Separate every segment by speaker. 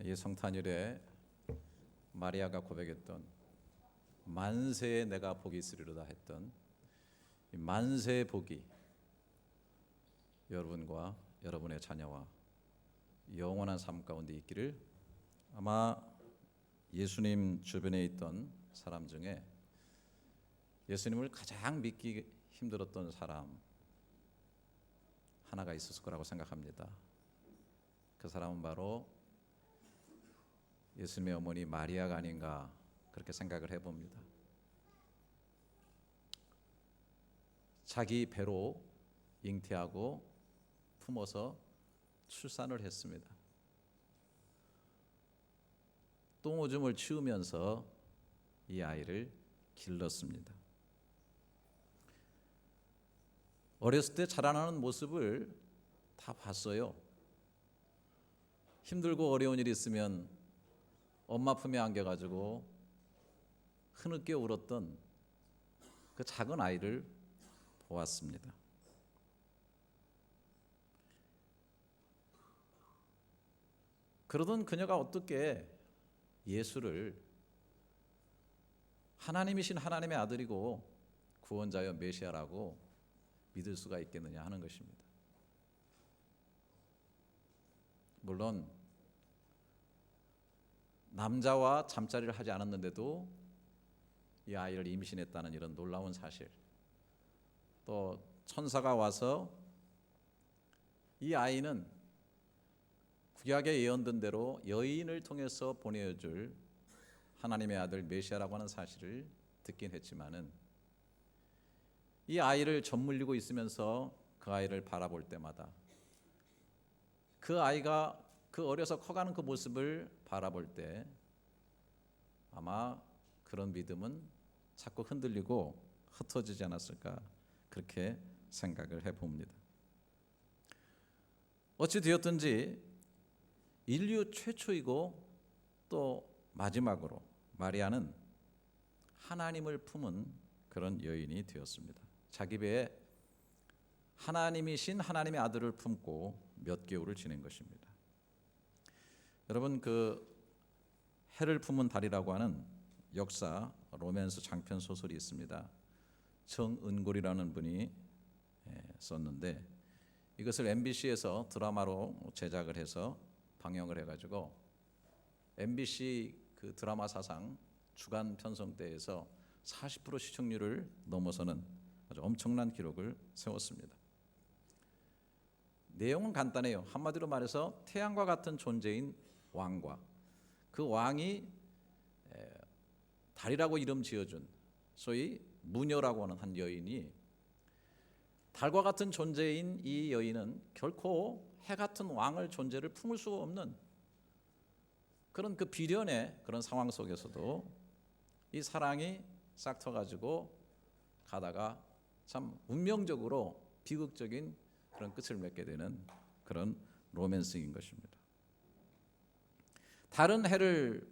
Speaker 1: 이 성탄일에 마리아가 고백했던 만세에 내가 복이 있으리로다 했던 이 만세의 복이 여러분과 여러분의 자녀와 영원한 삶 가운데 있기를. 아마 예수님 주변에 있던 사람 중에 예수님을 가장 믿기 힘들었던 사람 하나가 있었을 거라고 생각합니다. 그 사람은 바로 예수님의 어머니 마리아가 아닌가 그렇게 생각을 해봅니다. 자기 배로 잉태하고 품어서 출산을 했습니다. 똥오줌을 치우면서 이 아이를 길렀습니다. 어렸을 때 자라나는 모습을 다 봤어요. 힘들고 어려운 일이 있으면 엄마 품에 안겨가지고 흐느껴 울었던 그 작은 아이를 보았습니다. 그러던 그녀가 어떻게 예수를 하나님이신 하나님의 아들이고 구원자여 메시아라고 믿을 수가 있겠느냐 하는 것입니다. 물론 남자와 잠자리를 하지 않았는데도 이 아이를 임신했다는 이런 놀라운 사실, 또 천사가 와서 이 아이는 구약에 예언된 대로 여인을 통해서 보내줄 하나님의 아들 메시아라고 하는 사실을 듣긴 했지만은 이 아이를 젖물리고 있으면서 그 아이를 바라볼 때마다 그 아이가 그 어려서 커가는 그 모습을 바라볼 때 아마 그런 믿음은 자꾸 흔들리고 흩어지지 않았을까 그렇게 생각을 해봅니다. 어찌 되었든지 인류 최초이고 또 마지막으로 마리아는 하나님을 품은 그런 여인이 되었습니다. 자기 배에 하나님이신 하나님의 아들을 품고 몇 개월을 지낸 것입니다. 여러분, 그 해를 품은 달이라고 하는 역사 로맨스 장편 소설이 있습니다. 정은골이라는 분이 썼는데 이것을 MBC에서 드라마로 제작을 해서 방영을 해가지고 MBC 그 드라마 사상 주간 편성대에서 40% 시청률을 넘어서는 아주 엄청난 기록을 세웠습니다. 내용은 간단해요. 한마디로 말해서 태양과 같은 존재인 왕과 그 왕이 달이라고 이름 지어준 소위 무녀라고 하는 한 여인이, 달과 같은 존재인 이 여인은 결코 해 같은 왕을 존재를 품을 수가 없는 그런 그 비련의 그런 상황 속에서도 이 사랑이 싹 터가지고 가다가 참 운명적으로 비극적인 그런 끝을 맺게 되는 그런 로맨스인 것입니다. 다른 해를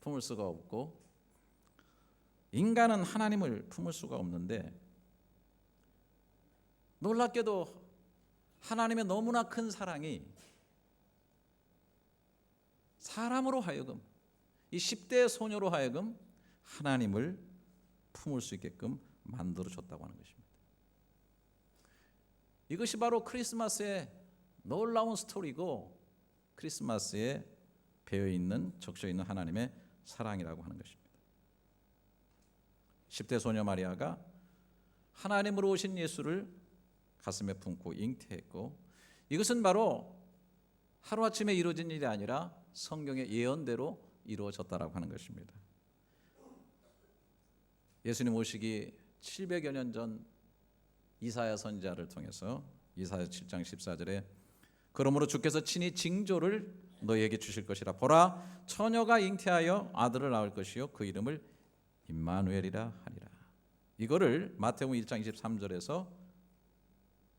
Speaker 1: 품을 수가 없고 인간은 하나님을 품을 수가 없는데 놀랍게도 하나님의 너무나 큰 사랑이 사람으로 하여금 이 10대 소녀로 하여금 하나님을 품을 수 있게끔 만들어줬다고 하는 것입니다. 이것이 바로 크리스마스의 놀라운 스토리고 크리스마스에 배어있는 적셔있는 하나님의 사랑이라고 하는 것입니다. 10대 소녀 마리아가 하나님으로 오신 예수를 가슴에 품고 잉태했고, 이것은 바로 하루아침에 이루어진 일이 아니라 성경의 예언대로 이루어졌다라고 하는 것입니다. 예수님 오시기 700여 년 전 이사야 선지자를 통해서 이사야 7장 14절에 그러므로 주께서 친히 징조를 너희에게 주실 것이라. 보라, 처녀가 잉태하여 아들을 낳을 것이요 그 이름을 임마누엘이라 하리라. 이거를 마태복음 1장 23절에서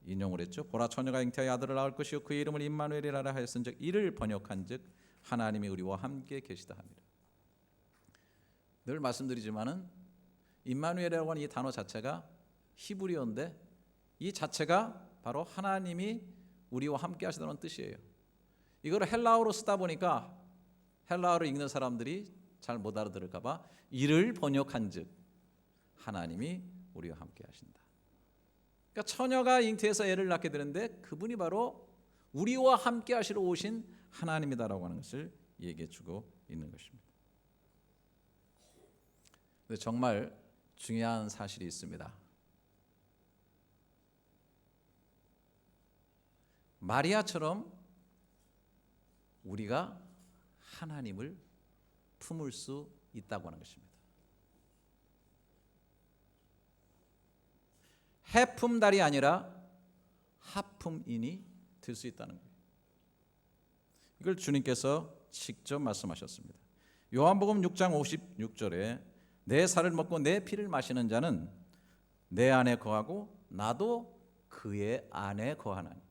Speaker 1: 인용을 했죠. 보라, 처녀가 잉태하여 아들을 낳을 것이요 그 이름을 임마누엘이라 하였은즉 이를 번역한즉 하나님이 우리와 함께 계시다 합니다. 늘 말씀드리지만은 임마누엘이라고 하는 이 단어 자체가 히브리어인데 이 자체가 바로 하나님이 우리와 함께 하시다는 뜻이에요. 이걸 헬라어로 쓰다 보니까 헬라어로 읽는 사람들이 잘 못 알아들을까 봐 이를 번역한즉 하나님이 우리와 함께 하신다. 그러니까 처녀가 잉태해서 애를 낳게 되는데 그분이 바로 우리와 함께 하시러 오신 하나님이다라고 하는 것을 얘기해 주고 있는 것입니다. 근데 정말 중요한 사실이 있습니다. 마리아처럼 우리가 하나님을 품을 수 있다고 하는 것입니다. 해품달이 아니라 하품인이 될 수 있다는 거예요. 이걸 주님께서 직접 말씀하셨습니다. 요한복음 6장 56절에 내 살을 먹고 내 피를 마시는 자는 내 안에 거하고 나도 그의 안에 거하나니.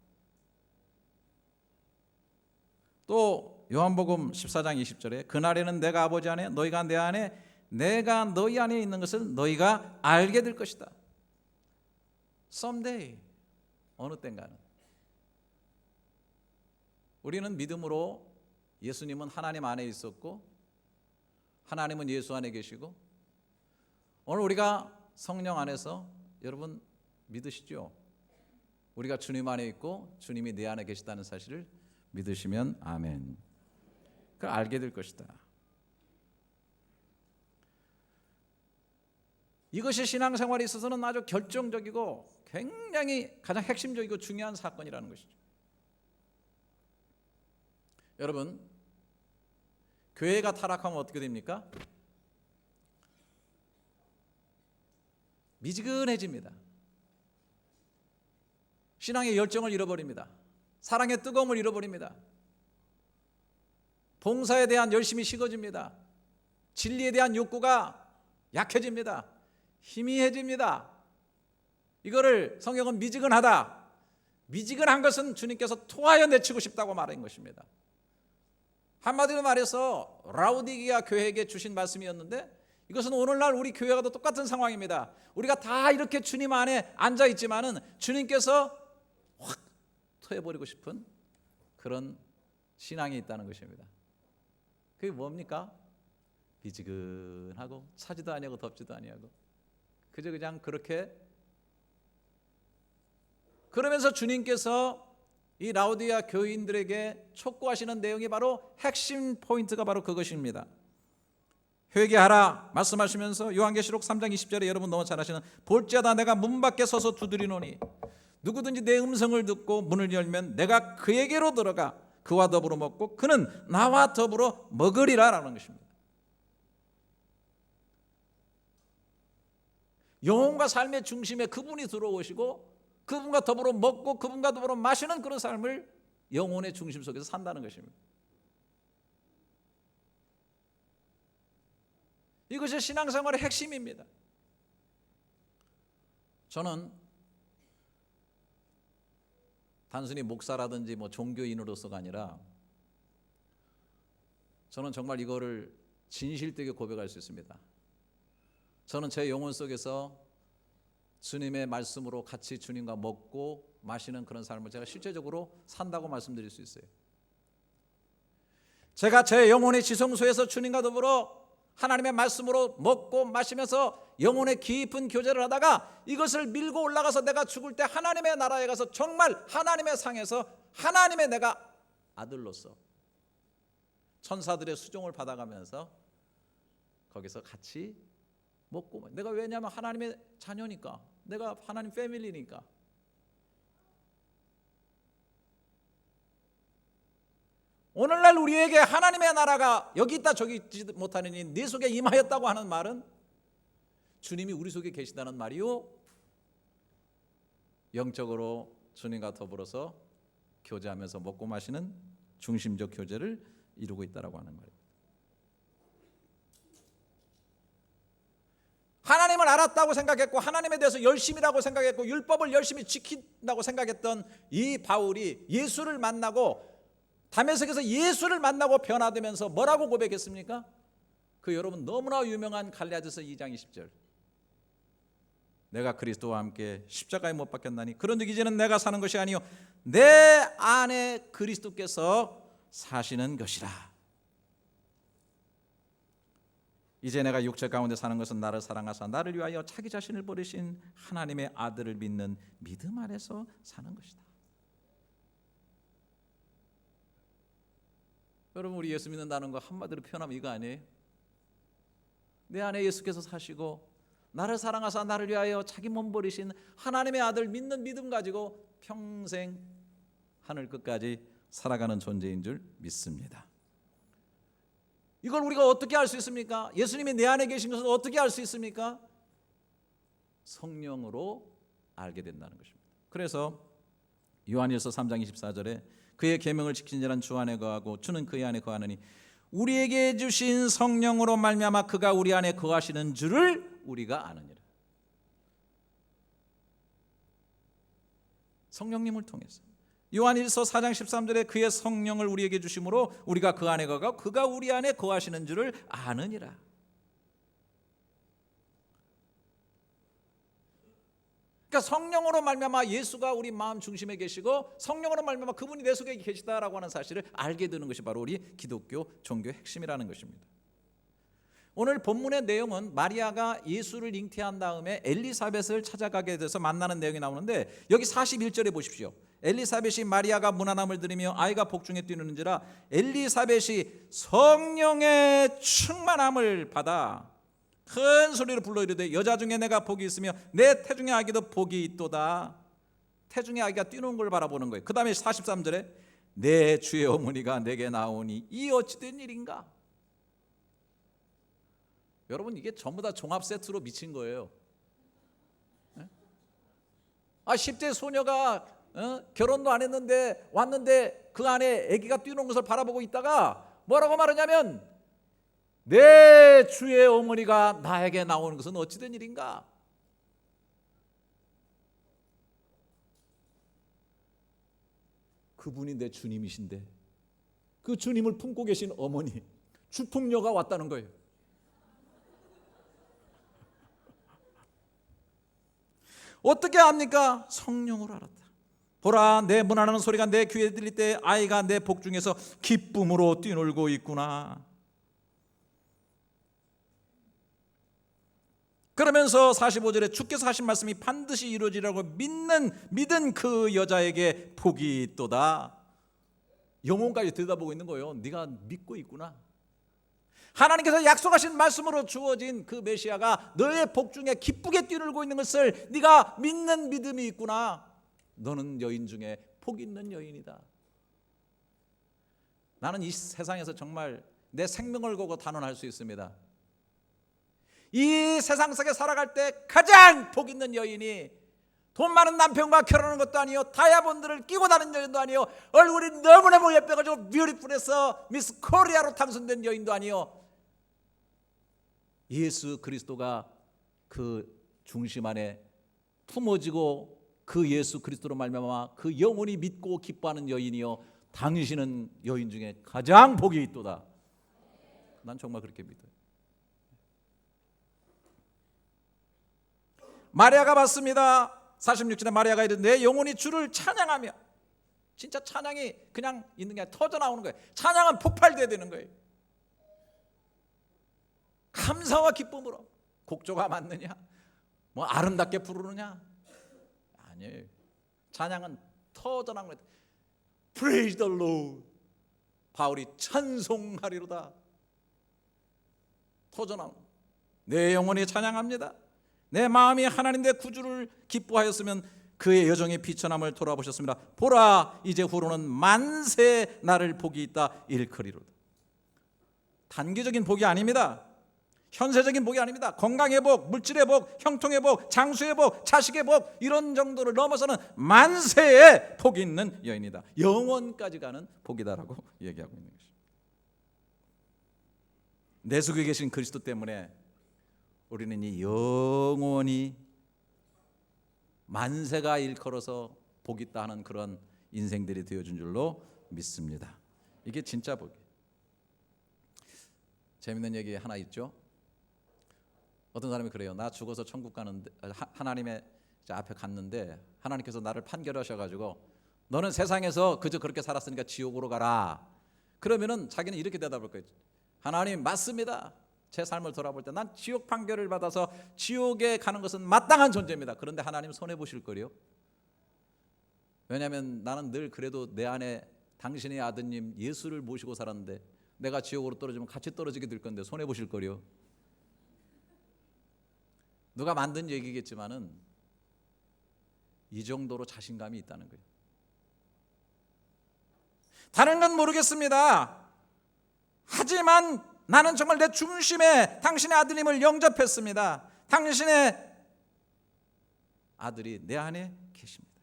Speaker 1: 또 요한복음 14장 20절에 그날에는 내가 아버지 안에 너희가 내 안에 내가 너희 안에 있는 것을 너희가 알게 될 것이다. Someday, 어느 땐가는 우리는 믿음으로 예수님은 하나님 안에 있었고 하나님은 예수 안에 계시고 오늘 우리가 성령 안에서 여러분 믿으시죠? 우리가 주님 안에 있고 주님이 내 안에 계시다는 사실을 믿으시면 아멘. 그걸 알게 될 것이다. 이것이 신앙생활에 있어서는 아주 결정적이고 굉장히 가장 핵심적이고 중요한 사건이라는 것이죠. 여러분, 교회가 타락하면 어떻게 됩니까? 미지근해집니다. 신앙의 열정을 잃어버립니다. 사랑의 뜨거움을 잃어버립니다. 봉사에 대한 열심이 식어집니다. 진리에 대한 욕구가 약해집니다. 희미해집니다. 이거를 성경은 미지근하다. 미지근한 것은 주님께서 토하여 내치고 싶다고 말한 것입니다. 한마디로 말해서 라우디게아 교회에게 주신 말씀이었는데 이것은 오늘날 우리 교회와도 똑같은 상황입니다. 우리가 다 이렇게 주님 안에 앉아 있지만은 주님께서 확 토해버리고 싶은 그런 신앙이 있다는 것입니다. 그게 뭡니까? 미지근하고 차지도 아니하고 덥지도 아니하고 그저 그냥 그렇게. 그러면서 주님께서 이 라우디게아 교인들에게 촉구하시는 내용이 바로 핵심 포인트가 바로 그것입니다. 회개하라 말씀하시면서 요한계시록 3장 20절에 여러분 너무 잘 아시는 볼지어다 내가 문 밖에 서서 두드리노니 누구든지 내 음성을 듣고 문을 열면 내가 그에게로 들어가 그와 더불어 먹고 그는 나와 더불어 먹으리라 라는 것입니다. 영혼과 삶의 중심에 그분이 들어오시고 그분과 더불어 먹고 그분과 더불어 마시는 그런 삶을 영혼의 중심 속에서 산다는 것입니다. 이것이 신앙생활의 핵심입니다. 저는 단순히 목사라든지 종교인으로서가 아니라 저는 정말 이거를 진실되게 고백할 수 있습니다. 저는 제 영혼 속에서 주님의 말씀으로 같이 주님과 먹고 마시는 그런 삶을 제가 실제적으로 산다고 말씀드릴 수 있어요. 제가 제 영혼의 지성소에서 주님과 더불어 하나님의 말씀으로 먹고 마시면서 영혼의 깊은 교제를 하다가 이것을 밀고 올라가서 내가 죽을 때 하나님의 나라에 가서 정말 하나님의 상에서 하나님의 내가 아들로서 천사들의 수종을 받아가면서 거기서 같이 먹고 내가 왜냐하면 하나님의 자녀니까 내가 하나님 패밀리니까. 오늘날 우리에게 하나님의 나라가 여기 있다 저기 있지 못하느니 네 속에 임하였다고 하는 말은 주님이 우리 속에 계시다는 말이요 영적으로 주님과 더불어서 교제하면서 먹고 마시는 중심적 교제를 이루고 있다라고 하는 말이에요. 하나님을 알았다고 생각했고 하나님에 대해서 열심이라고 생각했고 율법을 열심히 지킨다고 생각했던 이 바울이 예수를 만나고 다메섹에서 예수를 만나고 변화되면서 뭐라고 고백했습니까? 그 여러분 너무나 유명한 갈라디아서 2장 20절 내가 그리스도와 함께 십자가에 못 박혔나니 그런즉 이제는 내가 사는 것이 아니요 내 안에 그리스도께서 사시는 것이라. 이제 내가 육체 가운데 사는 것은 나를 사랑하사 나를 위하여 자기 자신을 버리신 하나님의 아들을 믿는 믿음 안에서 사는 것이다. 여러분, 우리 예수 믿는다는 거 한마디로 표현하면 이거 아니에요? 내 안에 예수께서 사시고 나를 사랑하사 나를 위하여 자기 몸 버리신 하나님의 아들 믿는 믿음 가지고 평생 하늘 끝까지 살아가는 존재인 줄 믿습니다. 이걸 우리가 어떻게 알 수 있습니까? 예수님이 내 안에 계신 것을 어떻게 알 수 있습니까? 성령으로 알게 된다는 것입니다. 그래서 요한일서 3장 24절에 그의 계명을 지킨 자는 주 안에 거하고 주는 그의 안에 거하느니 우리에게 주신 성령으로 말미암아 그가 우리 안에 거하시는 줄을 우리가 아느니라. 성령님을 통해서 요한일서 4장 13절에 그의 성령을 우리에게 주심으로 우리가 그 안에 거하고 그가 우리 안에 거하시는 줄을 아느니라. 그러니까 성령으로 말미암아 예수가 우리 마음 중심에 계시고 성령으로 말미암아 그분이 내 속에 계시다라고 하는 사실을 알게 되는 것이 바로 우리 기독교 종교의 핵심이라는 것입니다. 오늘 본문의 내용은 마리아가 예수를 잉태한 다음에 엘리사벳을 찾아가게 돼서 만나는 내용이 나오는데 여기 41절에 보십시오. 엘리사벳이 마리아가 무난함을 들으며 아이가 복중에 뛰는지라 엘리사벳이 성령의 충만함을 받아 큰 소리로 불러 이르되 여자 중에 내가 복이 있으며 내 태중의 아기도 복이 있도다. 태중의 아기가 뛰는 걸 바라보는 거예요. 그 다음에 43절에 내 주의 어머니가 내게 나오니 이 어찌된 일인가. 여러분, 이게 전부 다 종합 세트로 미친 거예요. 10대 소녀가 결혼도 안 했는데 왔는데 그 안에 아기가 뛰는 것을 바라보고 있다가 뭐라고 말하냐면 내 주의 어머니가 나에게 나오는 것은 어찌된 일인가. 그분이 내 주님이신데 그 주님을 품고 계신 어머니 주품녀가 왔다는 거예요. 어떻게 압니까? 성령으로 알았다. 보라, 내 문안하는 소리가 내 귀에 들릴 때 아이가 내 복중에서 기쁨으로 뛰놀고 있구나. 그러면서 45절에 주께서 하신 말씀이 반드시 이루어지라고 믿은 그 여자에게 복이 있도다. 영혼까지 들여다보고 있는 거예요. 네가 믿고 있구나. 하나님께서 약속하신 말씀으로 주어진 그 메시아가 너의 복중에 기쁘게 뛰놀고 있는 것을 네가 믿는 믿음이 있구나. 너는 여인 중에 복 있는 여인이다. 나는 이 세상에서 정말 내 생명을 걸고 단언할 수 있습니다. 이 세상 속에 살아갈 때 가장 복 있는 여인이 돈 많은 남편과 결혼하는 것도 아니요, 다이아몬드를 끼고 다니는 여인도 아니요, 얼굴이 너무너무 예뻐가지고 뷰티풀해서 미스 코리아로 당선된 여인도 아니요, 예수 그리스도가 그 중심 안에 품어지고 그 예수 그리스도로 말미암아 그 영혼이 믿고 기뻐하는 여인이요, 당신은 여인 중에 가장 복이 있도다. 난 정말 그렇게 믿어요. 마리아가 받습니다. 46절에 마리아가 이르되 내 영혼이 주를 찬양하며, 진짜 찬양이 그냥 있는 게 아니라 터져 나오는 거예요. 찬양은 폭발돼야 되는 거예요. 감사와 기쁨으로. 곡조가 맞느냐, 뭐 아름답게 부르느냐, 아니에요. 찬양은 터져 나오는 거예요. Praise the Lord. 바울이 찬송하리로다. 터져 나오는 거예요. 내 영혼이 찬양합니다. 내 마음이 하나님 내 구주를 기뻐하였으면 그의 여정의 비천함을 돌아보셨습니다. 보라, 이제 후로는 만세 나를 복이 있다 일컬이로다. 단기적인 복이 아닙니다. 현세적인 복이 아닙니다. 건강의 복, 물질의 복, 형통의 복, 장수의 복, 자식의 복, 이런 정도를 넘어서는 만세의 복이 있는 여인이다. 영원까지 가는 복이다라고 얘기하고 있는 것입니다. 내 속에 계신 그리스도 때문에 우리는 이 영원히 만세가 일컬어서 복 있다 하는 그런 인생들이 되어준 줄로 믿습니다. 이게 진짜 복이에요. 재밌는 얘기 하나 있죠. 어떤 사람이 그래요. 나 죽어서 천국 가는데, 하나님의 앞에 갔는데 하나님께서 나를 판결하셔가지고 너는 세상에서 그저 그렇게 살았으니까 지옥으로 가라. 그러면은 자기는 이렇게 대답할 거예요. 하나님, 맞습니다. 제 삶을 돌아볼 때 난 지옥 판결을 받아서 지옥에 가는 것은 마땅한 존재입니다. 그런데 하나님 손해보실 거요. 왜냐하면 나는 늘 그래도 내 안에 당신의 아드님 예수를 모시고 살았는데 내가 지옥으로 떨어지면 같이 떨어지게 될 건데 손해보실 거요. 누가 만든 얘기겠지만은 이 정도로 자신감이 있다는 거예요. 다른 건 모르겠습니다. 하지만 나는 정말 내 중심에 당신의 아드님을 영접했습니다. 당신의 아들이 내 안에 계십니다.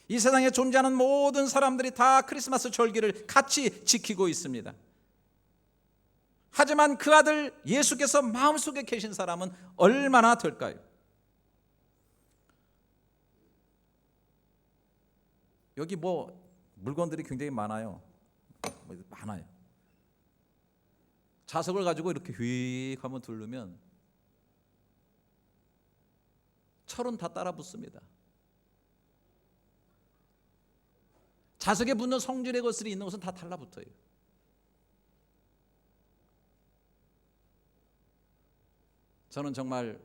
Speaker 1: 이 세상에 존재하는 모든 사람들이 다 크리스마스 절기를 같이 지키고 있습니다. 하지만 그 아들 예수께서 마음속에 계신 사람은 얼마나 될까요? 여기 물건들이 굉장히 많아요. 자석을 가지고 이렇게 휙 한번 두르면 철은 다 따라 붙습니다. 자석에 붙는 성질의 것들이 있는 것은 다 달라붙어요. 저는 정말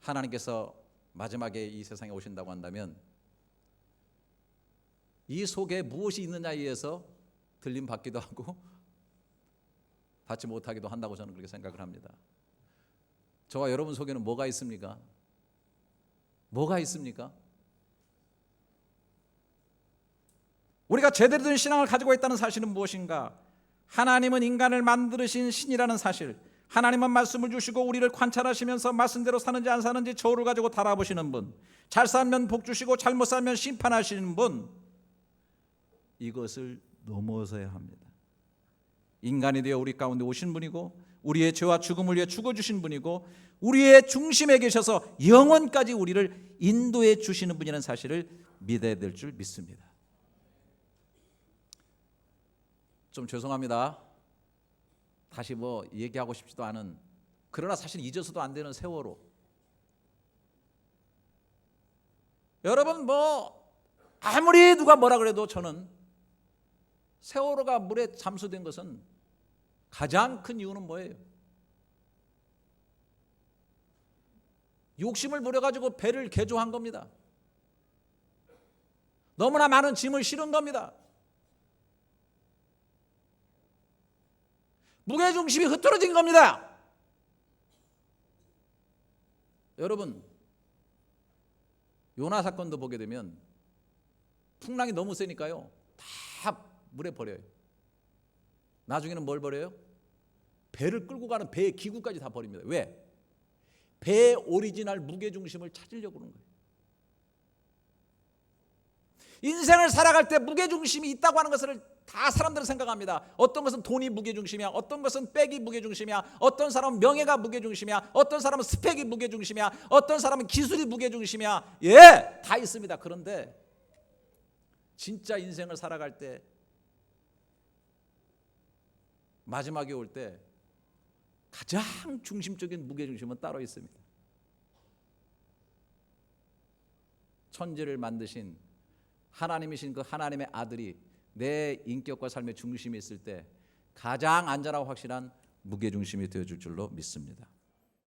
Speaker 1: 하나님께서 마지막에 이 세상에 오신다고 한다면 이 속에 무엇이 있느냐에 의해서 들림 받기도 하고 받지 못하기도 한다고 저는 그렇게 생각을 합니다. 저와 여러분 속에는 뭐가 있습니까? 뭐가 있습니까? 우리가 제대로 된 신앙을 가지고 있다는 사실은 무엇인가? 하나님은 인간을 만드신 신이라는 사실, 하나님은 말씀을 주시고 우리를 관찰하시면서 말씀대로 사는지 안 사는지 저울을 가지고 달아보시는 분, 잘 살면 복 주시고 잘못 살면 심판하시는 분, 이것을 넘어서야 합니다. 인간이 되어 우리 가운데 오신 분이고 우리의 죄와 죽음을 위해 죽어주신 분이고 우리의 중심에 계셔서 영원까지 우리를 인도해 주시는 분이라는 사실을 믿어야 될 줄 믿습니다. 좀 죄송합니다. 다시 얘기하고 싶지도 않은, 그러나 사실 잊어서도 안 되는 세월호. 여러분 아무리 누가 뭐라 그래도 저는 세월호가 물에 잠수된 것은 가장 큰 이유는 뭐예요? 욕심을 부려가지고 배를 개조한 겁니다. 너무나 많은 짐을 실은 겁니다. 무게중심이 흐트러진 겁니다. 여러분, 요나 사건도 보게 되면 풍랑이 너무 세니까요 다 물에 버려요. 나중에는 뭘 버려요? 배를 끌고 가는 배의 기구까지 다 버립니다. 왜? 배의 오리지널 무게중심을 찾으려고 그러는 거예요. 인생을 살아갈 때 무게중심이 있다고 하는 것을 다 사람들은 생각합니다. 어떤 것은 돈이 무게중심이야, 어떤 것은 백이 무게중심이야, 어떤 사람은 명예가 무게중심이야, 어떤 사람은 스펙이 무게중심이야, 어떤 사람은 기술이 무게중심이야. 다 있습니다. 그런데 진짜 인생을 살아갈 때 마지막에 올 때 가장 중심적인 무게중심은 따로 있습니다. 천지를 만드신 하나님이신 그 하나님의 아들이 내 인격과 삶의 중심에 있을 때 가장 안전하고 확실한 무게중심이 되어줄 줄로 믿습니다.